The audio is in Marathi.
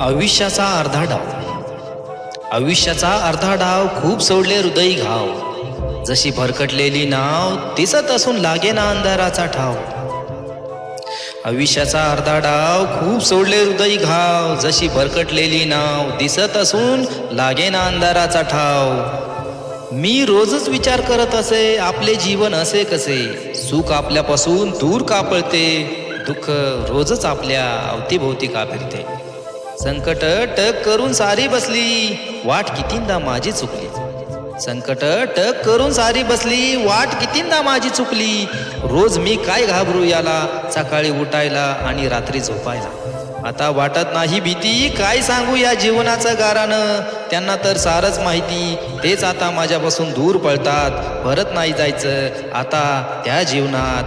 आयुष्याचा अर्धा डाव. आयुष्याचा अर्धा डाव खूप सोडले हृदयी घाव. जशी भरकटलेली नाव दिसत असून लागेना अंधाराचा ठाव. आयुष्याचा अर्धा डाव खूप सोडले हृदयी घाव. जशी भरकटलेली नाव दिसत असून लागेना अंधाराचा ठाव. मी रोजच विचार करत असे आपले जीवन असे कसे. सुख आपल्यापासून दूर का पळते. दुःख रोजच आपल्या अवतीभोवती का फिरते. संकट टक करून सारी बसली वाट कितींदा माझी चुकली. संकट टक करून सारी बसली वाट कितींदा माझी चुकली. रोज मी काय घाबरू याला सकाळी उठायला आणि रात्री झोपायला. आता वाटत नाही भीती काय सांगू या जीवनाचं गारानं. त्यांना तर सारच माहिती तेच आता माझ्यापासून दूर पळतात. परत नाही जायचं आता त्या जीवनात.